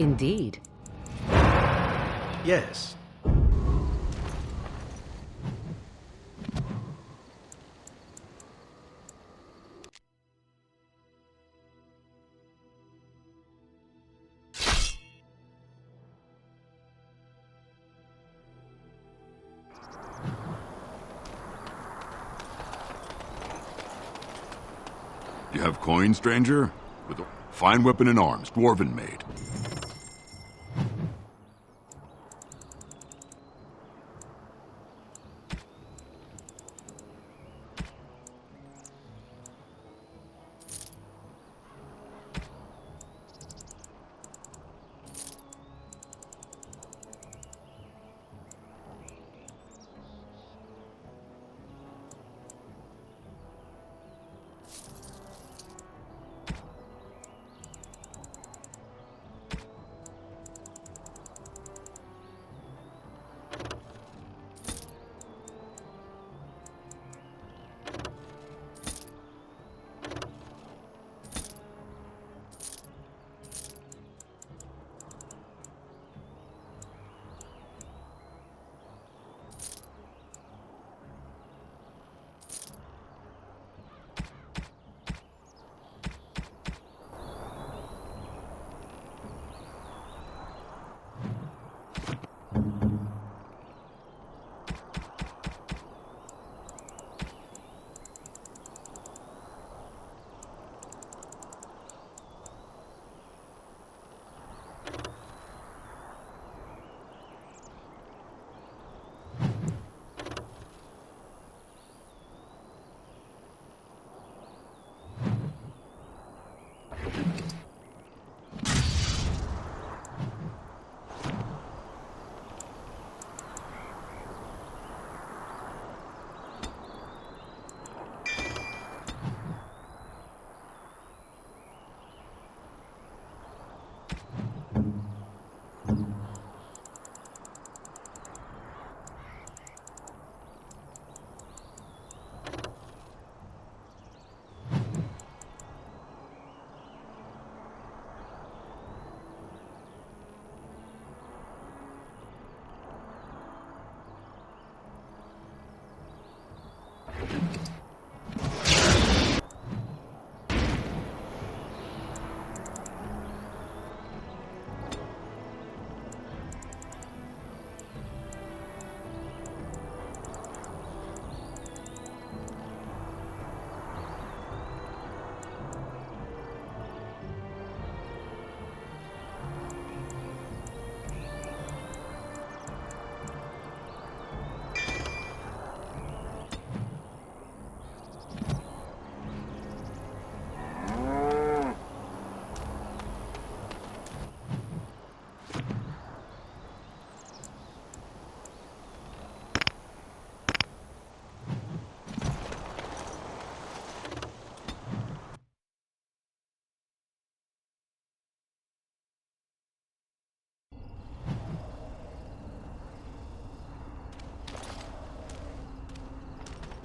Indeed. Yes. You have coin, stranger? With a fine weapon and arms, dwarven made.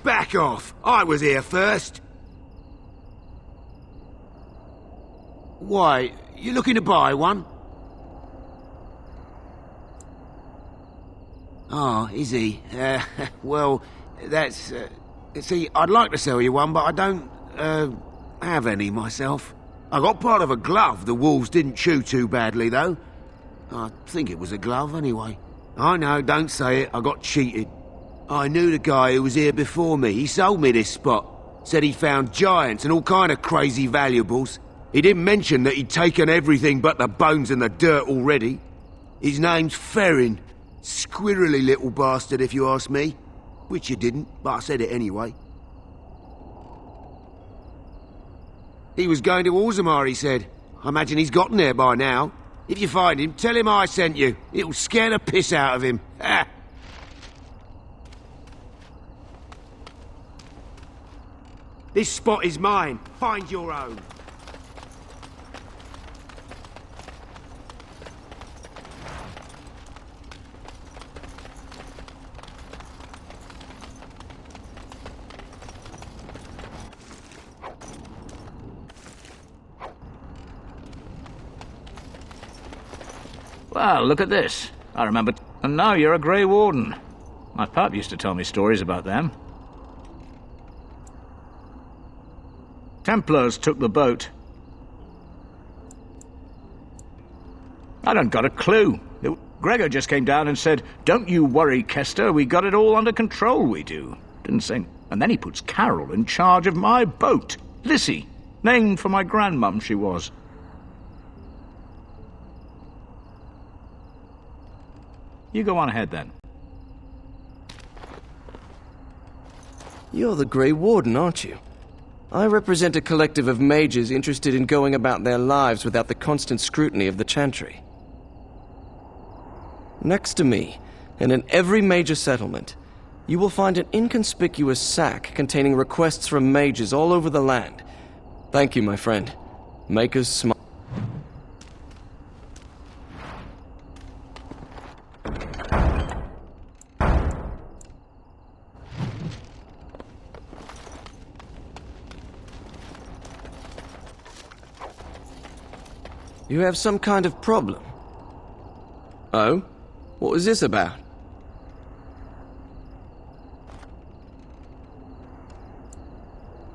Back off! I was here first! Why, you looking to buy one? Oh, is he? Well, that's... see, I'd like to sell you one, but I don't, have any myself. I got part of a glove the wolves didn't chew too badly, though. I think it was a glove, anyway. I know, don't say it, I got cheated. I knew the guy who was here before me. He sold me this spot. Said he found giants and all kind of crazy valuables. He didn't mention that he'd taken everything but the bones and the dirt already. His name's Ferrin. Squirrely little bastard, if you ask me. Which you didn't, but I said it anyway. He was going to Orzammar, he said. I imagine he's gotten there by now. If you find him, tell him I sent you. It'll scare the piss out of him. Ha! This spot is mine. Find your own. Well, look at this. I remember. And now you're a Grey Warden. My pap used to tell me stories about them. Templars took the boat. I don't got a clue. Gregor just came down and said, "Don't you worry, Kester, we got it all under control, we do." Didn't say... And then he puts Carol in charge of my boat. Lissy, named for my grandmum she was. You go on ahead, then. You're the Grey Warden, aren't you? I represent a collective of mages interested in going about their lives without the constant scrutiny of the Chantry. Next to me, and in every major settlement, you will find an inconspicuous sack containing requests from mages all over the land. Thank you, my friend. Make us smile. You have some kind of problem. Oh? What was this about?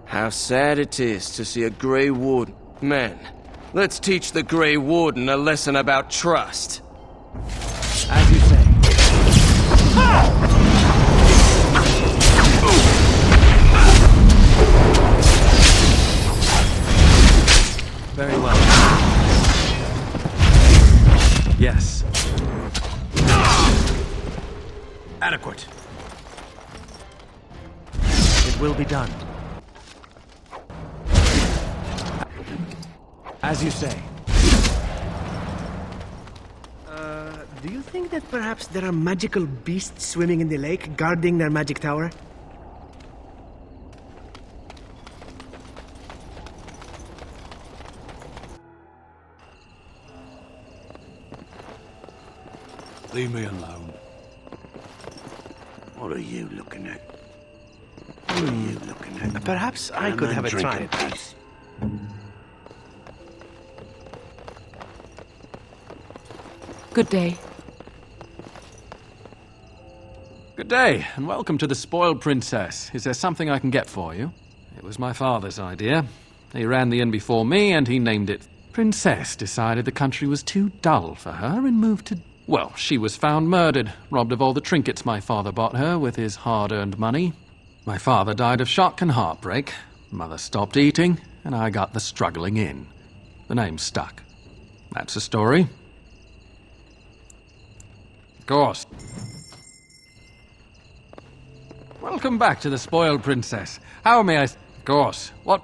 How sad it is to see a Grey Warden. Men, let's teach the Grey Warden a lesson about trust. As you say. Very well. Yes. Adequate. It will be done. As you say. Do you think that perhaps there are magical beasts swimming in the lake, guarding their magic tower? Leave me alone. What are you looking at? What are you looking at? Perhaps I could have a try. Good day. Good day, and welcome to the Spoiled Princess. Is there something I can get for you? It was my father's idea. He ran the inn before me, and he named it. Princess decided the country was too dull for her and moved to... Well, she was found murdered, robbed of all the trinkets my father bought her with his hard-earned money. My father died of shock and heartbreak. Mother stopped eating, and I got the struggling inn. The name stuck. That's the story. Of course. Welcome back to the Spoiled Princess. How may I... Of course. What...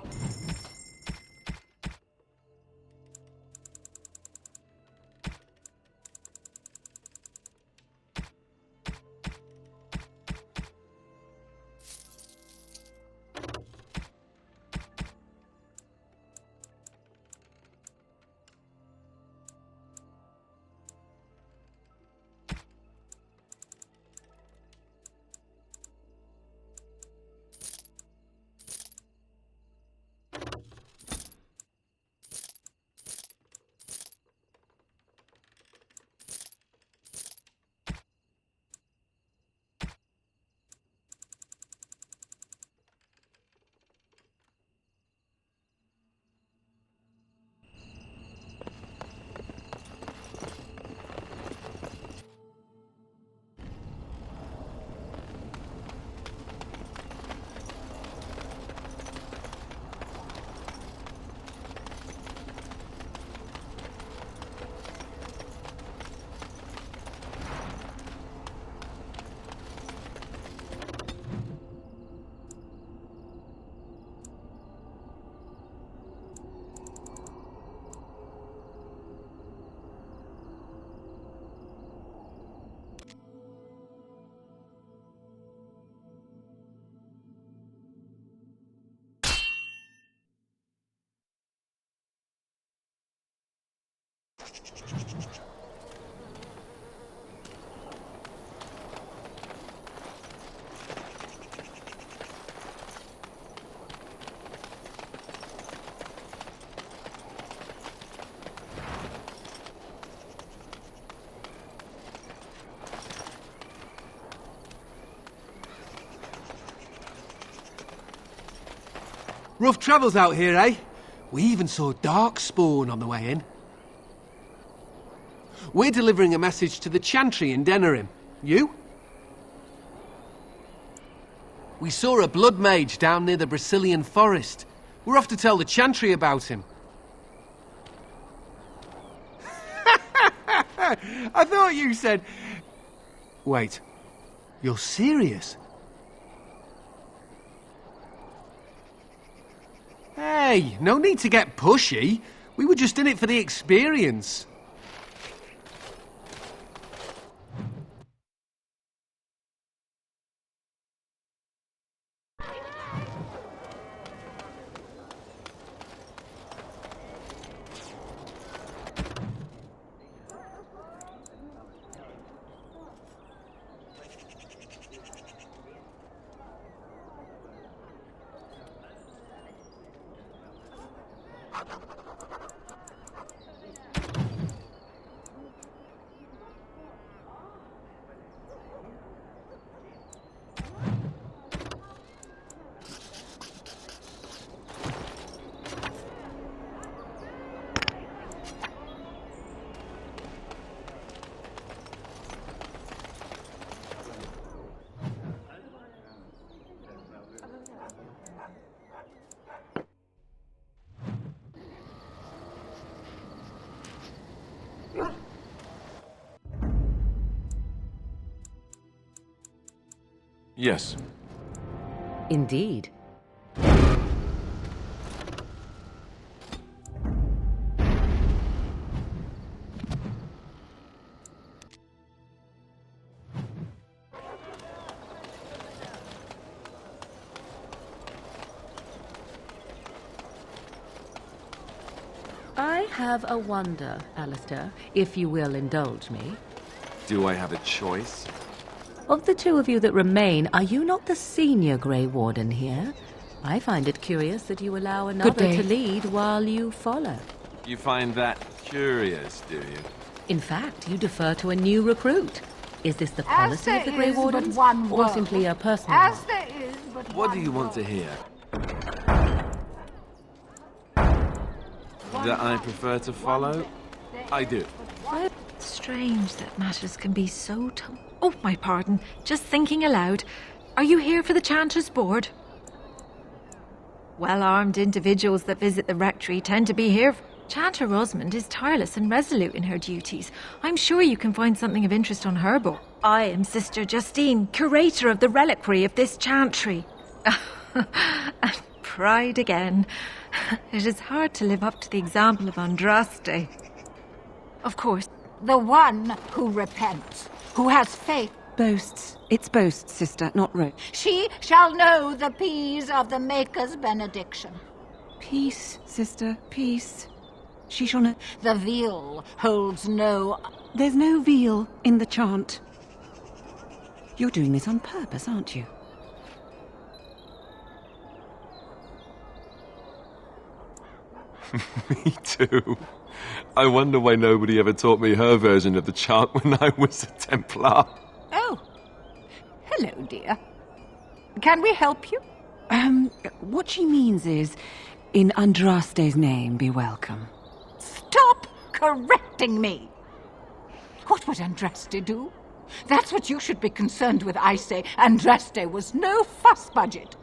Rough travels out here, eh? We even saw Darkspawn on the way in. We're delivering a message to the Chantry in Denerim. You? We saw a blood mage down near the Brazilian forest. We're off to tell the Chantry about him. I thought you said... Wait. You're serious? Hey, no need to get pushy. We were just in it for the experience. Yes. Indeed. I have a wonder, Alistair, if you will indulge me. Do I have a choice? Of the two of you that remain, are you not the senior Grey Warden here? I find it curious that you allow another to lead while you follow. You find that curious, do you? In fact, you defer to a new recruit. Is this the policy of the Grey Wardens, one or world, simply a personal as one? there is but What one do you want to world. hear? That I prefer to follow? I do. Strange that matters can be so Oh, my pardon. Just thinking aloud. Are you here for the Chanters' Board? Well-armed individuals that visit the rectory tend to be here. Chanter Rosamond is tireless and resolute in her duties. I'm sure you can find something of interest on her board. I am Sister Justine, curator of the reliquary of this chantry. And pride again. It is hard to live up to the example of Andraste. Of course. The one who repents, who has faith. Boasts. It's boasts, sister, not rote. She shall know the peace of the Maker's benediction. Peace, sister, peace. She shall know. The veal holds no... There's no veal in the chant. You're doing this on purpose, aren't you? Me too. I wonder why nobody ever taught me her version of the chant when I was a Templar. Oh. Hello, dear. Can we help you? What she means is, in Andraste's name, be welcome. Stop correcting me! What would Andraste do? That's what you should be concerned with, I say. Andraste was no fuss budget.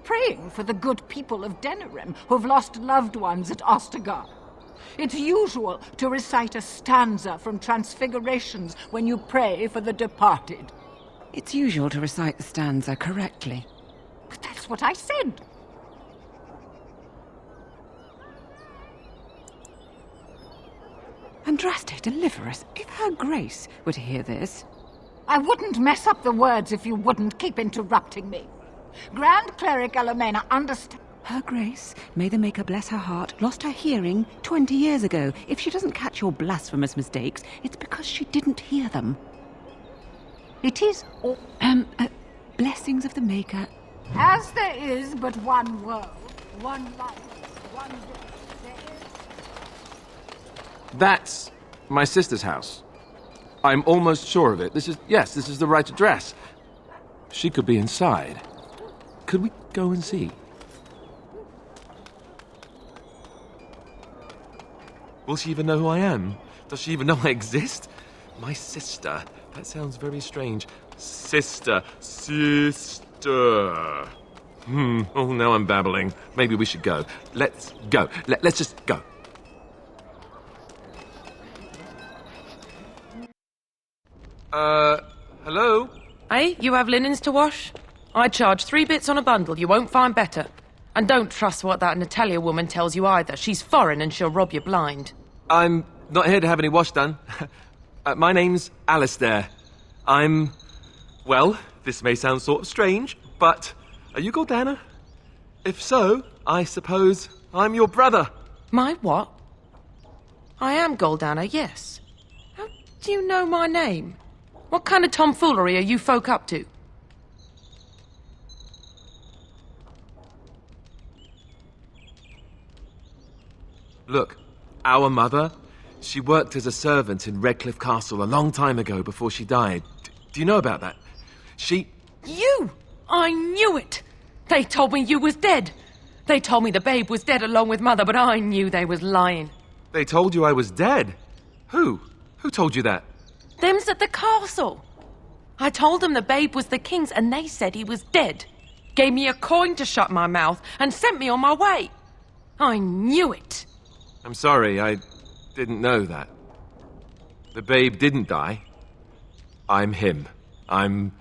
Praying for the good people of Denerim who've lost loved ones at Ostagar. It's usual to recite a stanza from Transfigurations when you pray for the departed. It's usual to recite the stanza correctly. But that's what I said. Andraste, deliver us. If her grace were to hear this... I wouldn't mess up the words if you wouldn't keep interrupting me. Grand Cleric Elomena understands... Her grace, may the Maker bless her heart, lost her hearing 20 years ago. If she doesn't catch your blasphemous mistakes, it's because she didn't hear them. It is all... blessings of the Maker. As there is but one world, one life, one death, there is... That's my sister's house. I'm almost sure of it. This is the right address. She could be inside. Could we go and see? Will she even know who I am? Does she even know I exist? My sister. That sounds very strange. Sister. Oh, now I'm babbling. Maybe we should go. Let's go. Let's just go. Hello? Hey, you have linens to wash? I charge 3 bits on a bundle. You won't find better. And don't trust what that Natalia woman tells you either. She's foreign and she'll rob you blind. I'm not here to have any wash done. My name's Alistair. Well, this may sound sort of strange, but are you Goldana? If so, I suppose I'm your brother. My what? I am Goldana, yes. How do you know my name? What kind of tomfoolery are you folk up to? Look, our mother, she worked as a servant in Redcliffe Castle a long time ago before she died. Do you know about that? You! I knew it! They told me you was dead. They told me the babe was dead along with mother, but I knew they was lying. They told you I was dead? Who? Who told you that? Them's at the castle. I told them the babe was the king's and they said he was dead. Gave me a coin to shut my mouth and sent me on my way. I knew it. I'm sorry, I didn't know that. The babe didn't die. I'm him. I'm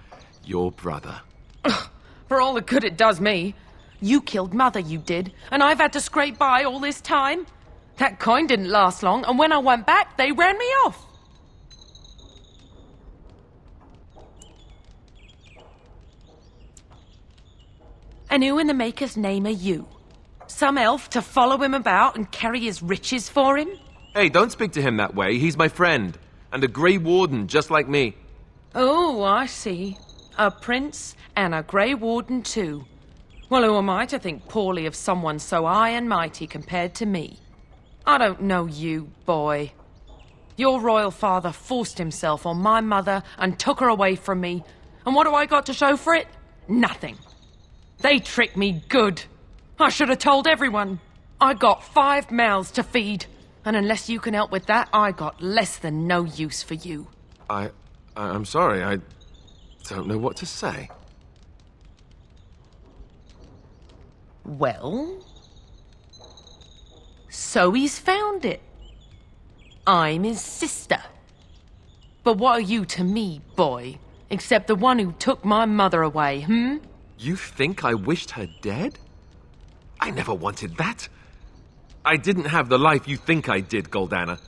your brother. Ugh, for all the good it does me. You killed mother, you did, and I've had to scrape by all this time. That coin didn't last long, and when I went back, they ran me off. And who in the Maker's name are you? Some elf to follow him about and carry his riches for him? Hey, don't speak to him that way. He's my friend. And a Grey Warden, just like me. Oh, I see. A prince and a Grey Warden too. Well, who am I to think poorly of someone so high and mighty compared to me? I don't know you, boy. Your royal father forced himself on my mother and took her away from me. And what do I got to show for it? Nothing. They tricked me good. I should have told everyone. I got 5 mouths to feed. And unless you can help with that, I got less than no use for you. I'm sorry, I don't know what to say. Well? So he's found it. I'm his sister. But what are you to me, boy? Except the one who took my mother away, You think I wished her dead? I never wanted that. I didn't have the life you think I did, Goldana.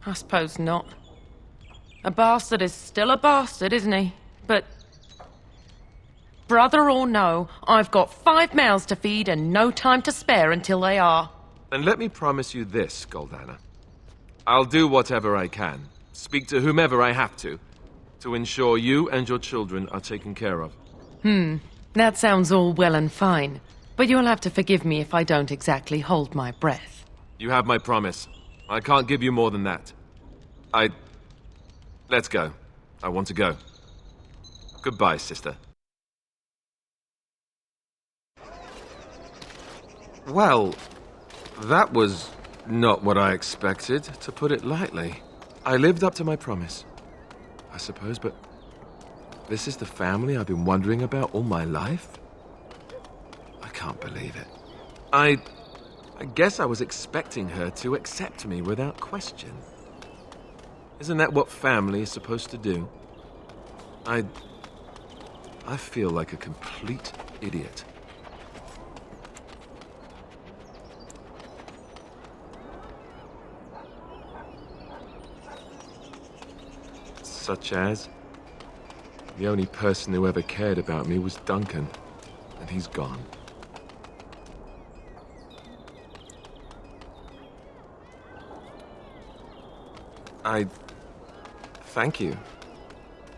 I suppose not. A bastard is still a bastard, isn't he? But... brother or no, I've got 5 mouths to feed and no time to spare until they are. And let me promise you this, Goldana. I'll do whatever I can, speak to whomever I have to ensure you and your children are taken care of. That sounds all well and fine. But you'll have to forgive me if I don't exactly hold my breath. You have my promise. I can't give you more than that. Let's go. I want to go. Goodbye, sister. Well, that was not what I expected, to put it lightly. I lived up to my promise, I suppose, but this is the family I've been wondering about all my life? I can't believe it. I guess I was expecting her to accept me without question. Isn't that what family is supposed to do? I feel like a complete idiot. Such as? The only person who ever cared about me was Duncan, and he's gone. Thank you.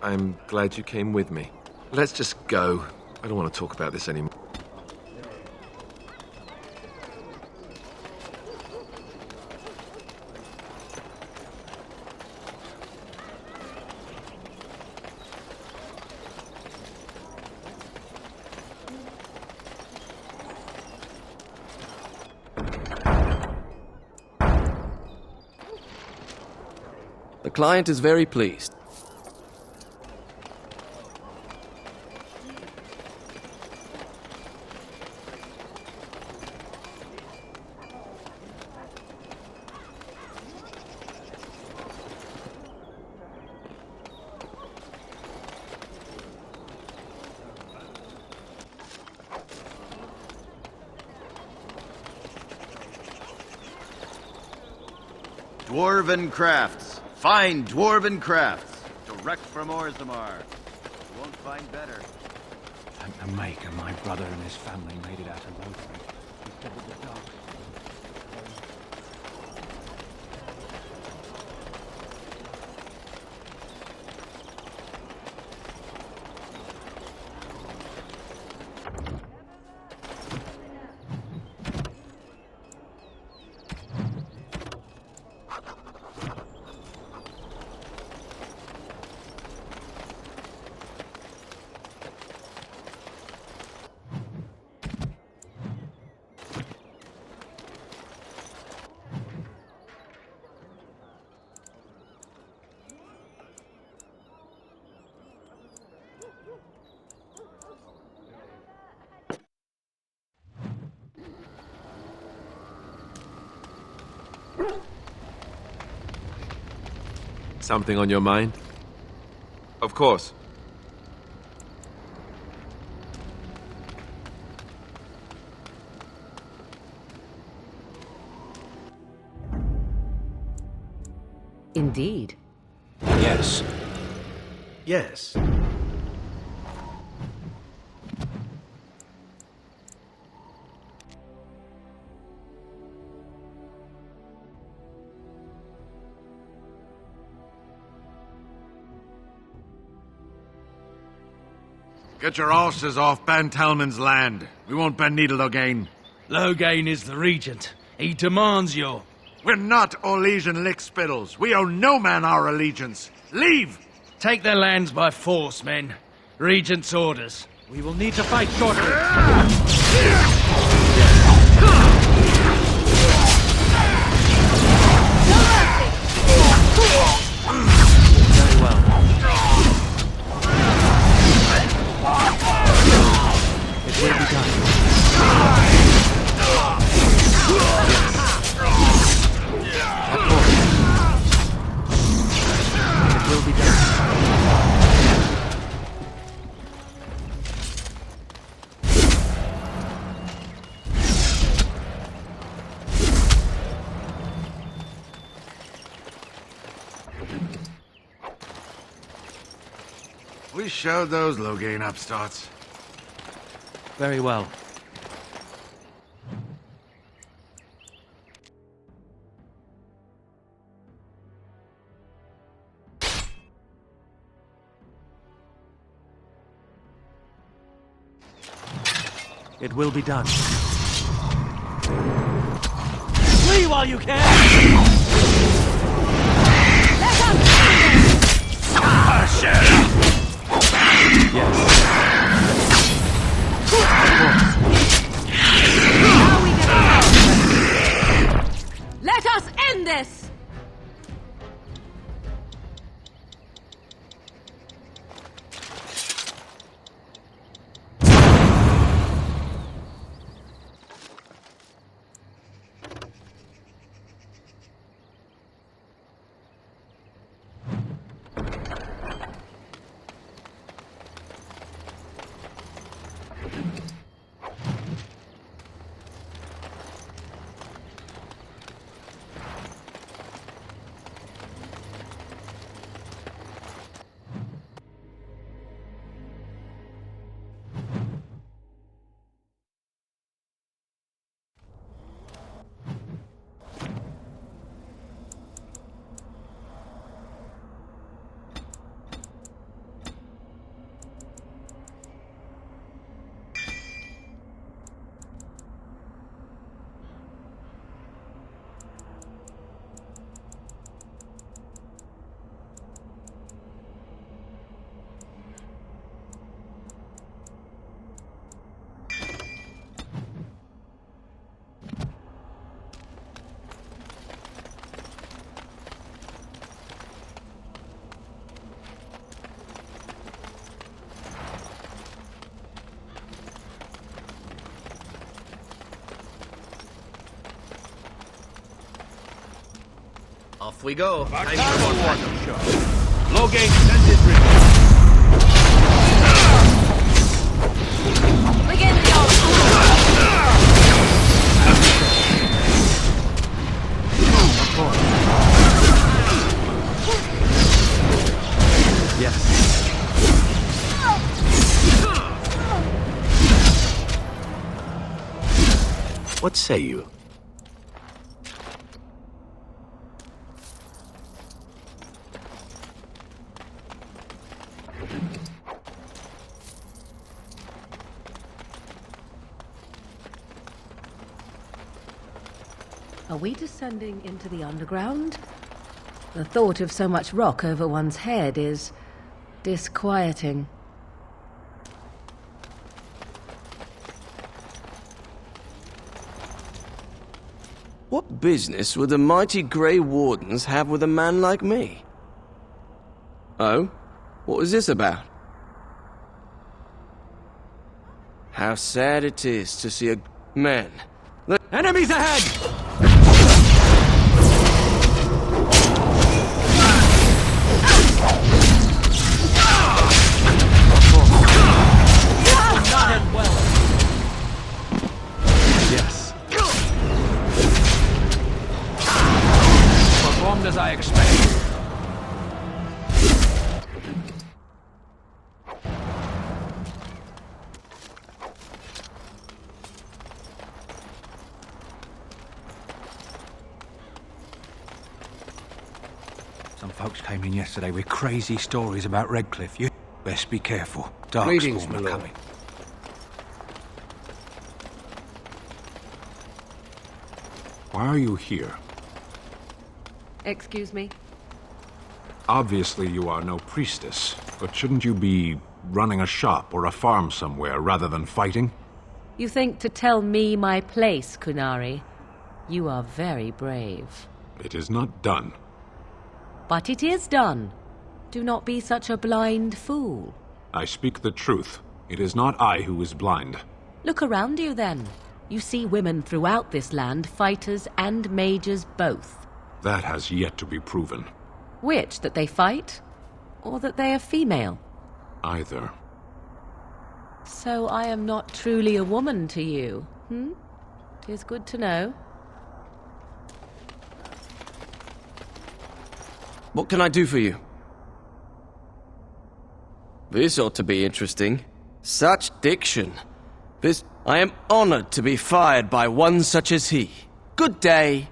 I'm glad you came with me. Let's just go. I don't want to talk about this anymore. client is very pleased. Dwarven crafts. Fine dwarven crafts. Direct from Orzammar. You won't find better. Thank the Maker, my brother and his family made it out of Lothric. He doubled the dark. Something on your mind? Of course. Indeed. Yes. Yes. Get your horses off Ben Talman's land. We won't bend needle again. Loghain is the regent. He demands your... We're not Orlesian lickspittles. We owe no man our allegiance. Leave! Take their lands by force, men. Regent's orders. We will need to fight shortly. Very well. It will be done. It will be done. We showed those Loghain upstarts. Very well. It will be done. Flee while you can! Let us end this! Off we go. Loghain sends his report. Begin the Yes. What say you? Are we descending into the underground? The thought of so much rock over one's head is disquieting. What business would the mighty Grey Wardens have with a man like me? Oh? What was this about? How sad it is to see a man. Enemies ahead! Yes. Performed as I expected. Some folks came in yesterday with crazy stories about Redcliffe. You best be careful. Greetings, Darkspawn my are lord. coming. Why are you here? Excuse me? Obviously you are no priestess, but shouldn't you be running a shop or a farm somewhere rather than fighting? You think to tell me my place, Kunari? You are very brave. It is not done. But it is done. Do not be such a blind fool. I speak the truth. It is not I who is blind. Look around you, then. You see women throughout this land, fighters and mages both. That has yet to be proven. Which, that they fight, or that they are female? Either. So I am not truly a woman to you, hmm? 'Tis good to know. What can I do for you? This ought to be interesting. Such diction. I am honored to be fired by one such as he. Good day.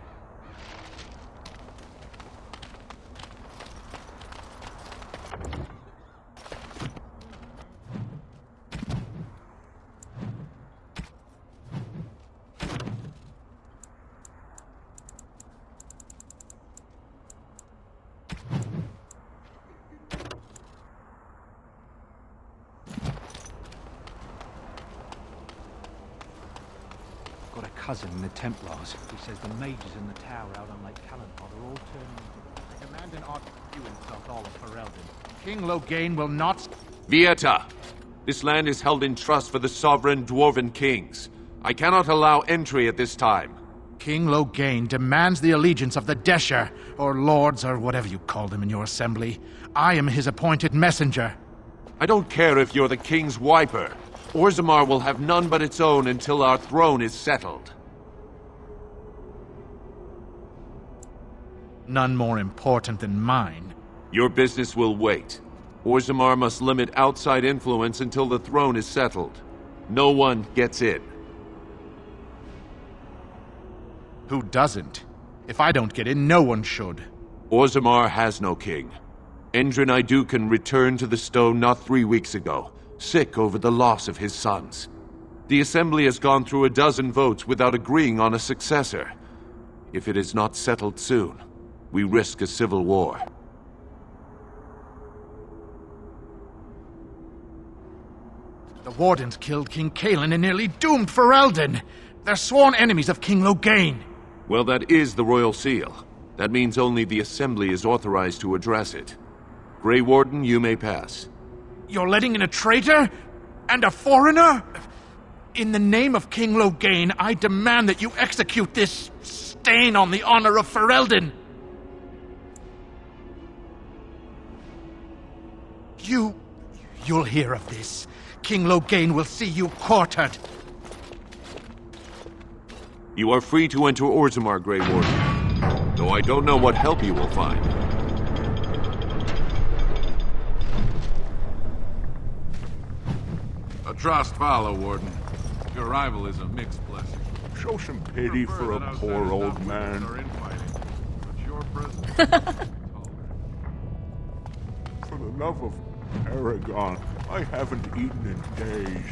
Got a cousin in the Templars who says the mages in the tower out on Lake Callanpot are all turning into... The commandant ought to do himself all of Ferelden. King Loghain will not... Vieta! This land is held in trust for the sovereign dwarven kings. I cannot allow entry at this time. King Loghain demands the allegiance of the Desher, or lords, or whatever you call them in your assembly. I am his appointed messenger. I don't care if you're the king's wiper. Orzammar will have none but its own until our throne is settled. None more important than mine. Your business will wait. Orzammar must limit outside influence until the throne is settled. No one gets in. Who doesn't? If I don't get in, no one should. Orzammar has no king. Endrin Iduken returned to the stone not 3 weeks ago, sick over the loss of his sons. The Assembly has gone through a dozen votes without agreeing on a successor. If it is not settled soon, we risk a civil war. The Wardens killed King Cailan and nearly doomed Ferelden. They're sworn enemies of King Loghain. Well, that is the Royal Seal. That means only the Assembly is authorized to address it. Grey Warden, you may pass. You're letting in a traitor? And a foreigner? In the name of King Loghain, I demand that you execute this stain on the honor of Ferelden. You'll hear of this. King Loghain will see you quartered. You are free to enter Orzammar, Grey Warden, though I don't know what help you will find. A trust follow, Warden. Your arrival is a mixed blessing. Show some pity for a poor old man. For the love of Aragon, I haven't eaten in days.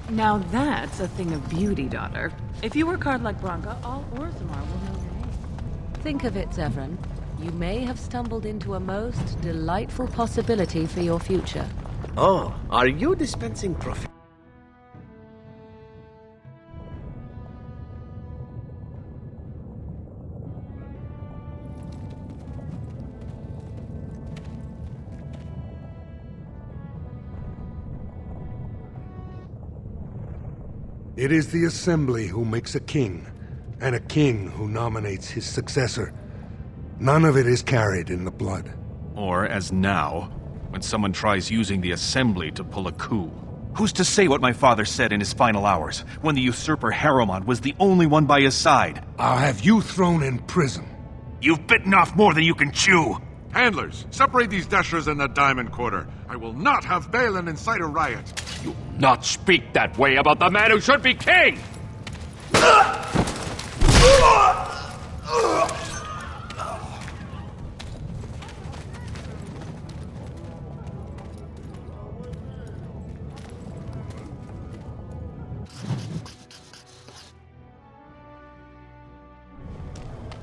Now that's a thing of beauty, daughter. If you work hard like Branka, all Orzammar will know your name. Think of it, Zevran. You may have stumbled into a most delightful possibility for your future. Oh, are you dispensing profit? It is the Assembly who makes a king, and a king who nominates his successor. None of it is carried in the blood. Or, as now, when someone tries using the Assembly to pull a coup. Who's to say what my father said in his final hours, when the usurper Harrowmont was the only one by his side? I'll have you thrown in prison. You've bitten off more than you can chew! Handlers, separate these dashers in the Diamond Quarter. I will not have Balin incite a riot. You not speak that way about the man who should be king!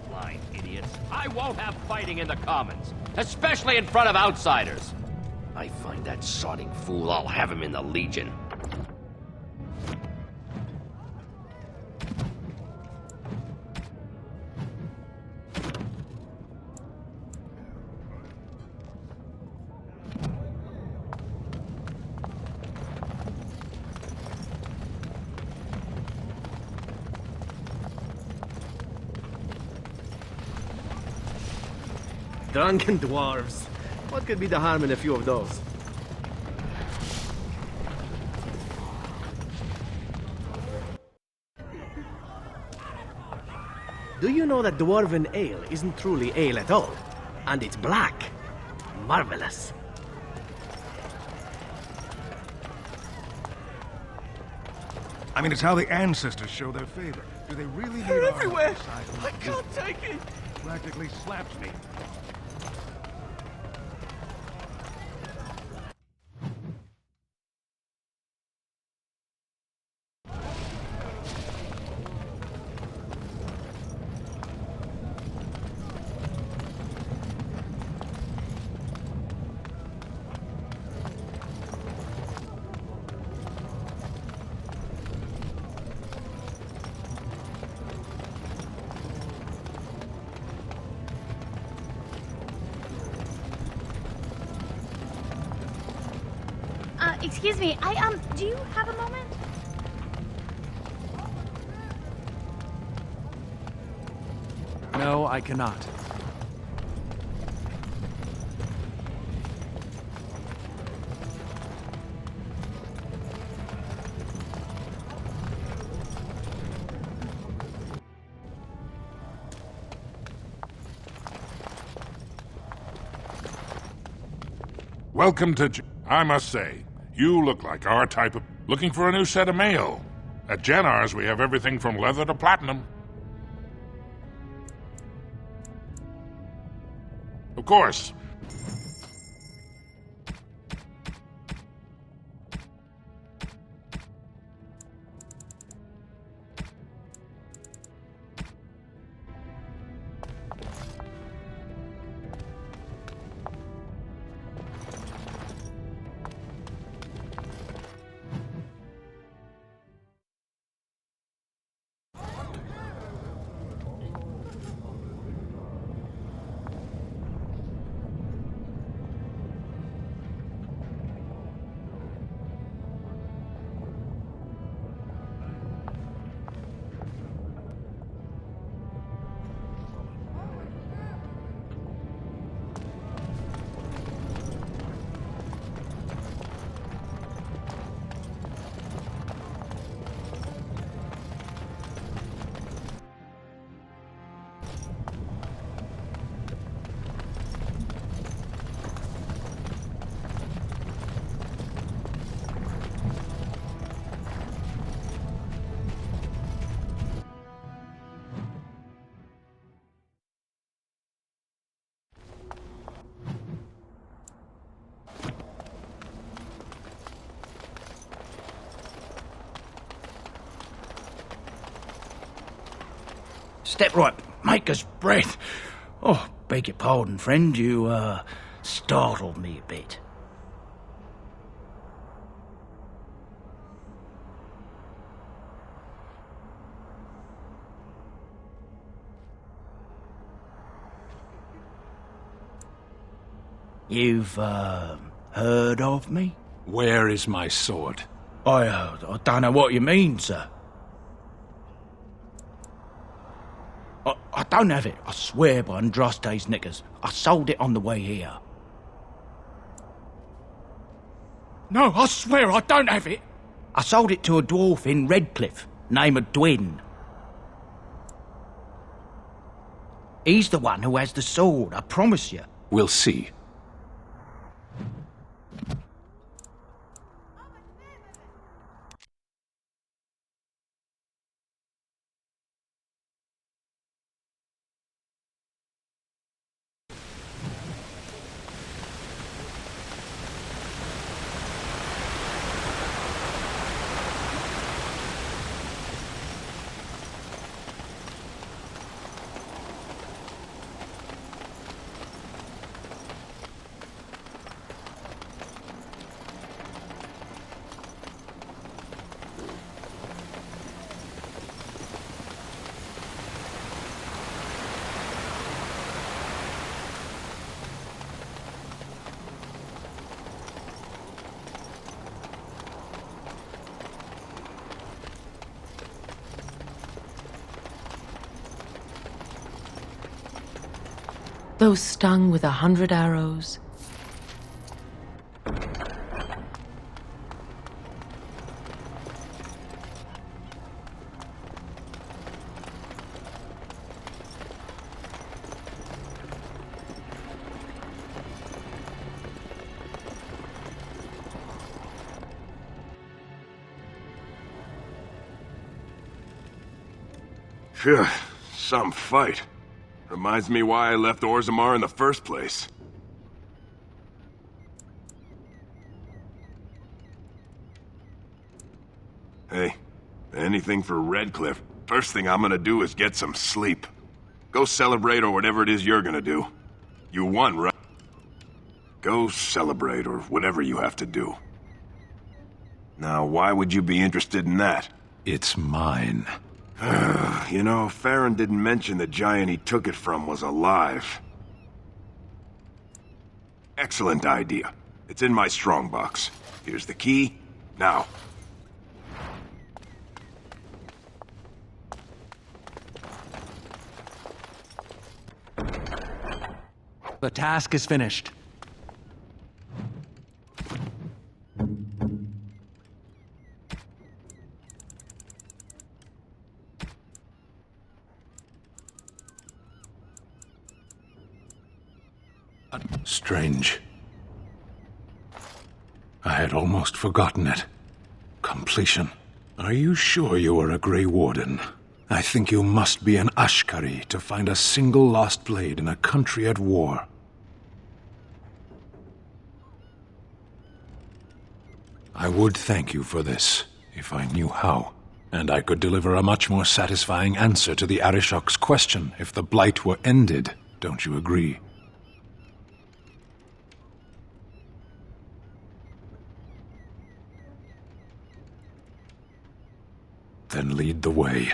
Blind idiots. I won't have fighting in the Commons, especially in front of outsiders. I find that sodding fool, I'll have him in the Legion. Drunken dwarves. What could be the harm in a few of those? Do you know that dwarven ale isn't truly ale at all? And it's black. Marvelous. I mean, it's how the ancestors show their favor. Do they really need They're our everywhere! side? I can't take it! Practically slaps me. Excuse me, do you have a moment? No, I cannot. Welcome to... I must say, you look like our type of... Looking for a new set of mail. At Jennar's, we have everything from leather to platinum. Of course. Step right, maker's breath. Oh, beg your pardon, friend. You, startled me a bit. You've, heard of me? Where is my sword? I don't know what you mean, sir. I don't have it, I swear by Andraste's knickers. I sold it on the way here. No, I swear I don't have it. I sold it to a dwarf in Redcliffe, named Dwyn. He's the one who has the sword, I promise you. We'll see. Those stung with 100 arrows. Phew, some fight. Reminds me why I left Orzammar in the first place. Hey, anything for Redcliffe. First thing I'm gonna do is get some sleep. Go celebrate or whatever it is you're gonna do. You won, right? Go celebrate or whatever you have to do. Now, why would you be interested in that? It's mine. You know, Farron didn't mention the giant he took it from was alive. Excellent idea. It's in my strongbox. Here's the key. Now. The task is finished. Strange. I had almost forgotten it. Completion. Are you sure you are a Grey Warden? I think you must be an Ashkari to find a single lost blade in a country at war. I would thank you for this, if I knew how. And I could deliver a much more satisfying answer to the Arishok's question if the Blight were ended. Don't you agree? Then lead the way.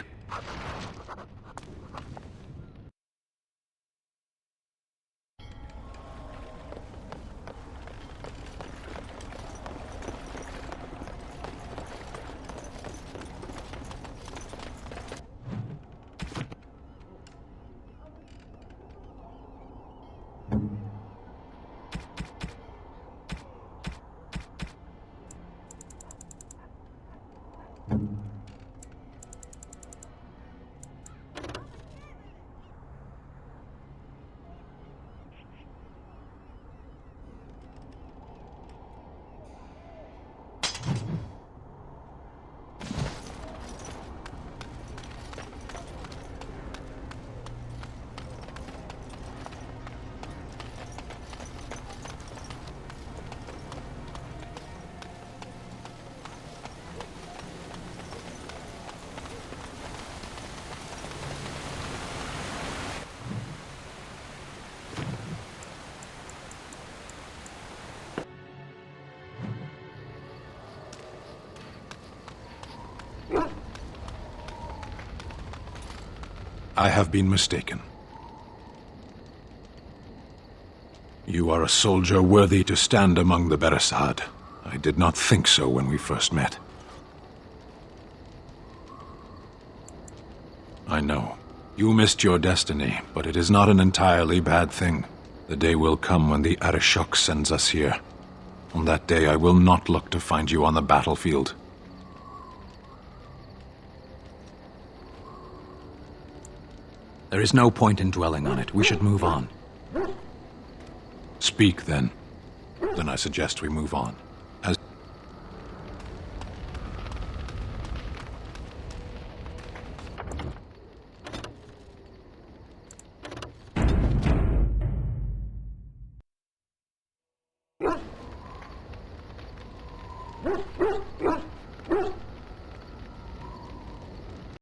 I have been mistaken. You are a soldier worthy to stand among the Beresad. I did not think so when we first met. I know. You missed your destiny, but it is not an entirely bad thing. The day will come when the Arishok sends us here. On that day, I will not look to find you on the battlefield. There is no point in dwelling on it. We should move on. Speak, then. Then I suggest we move on.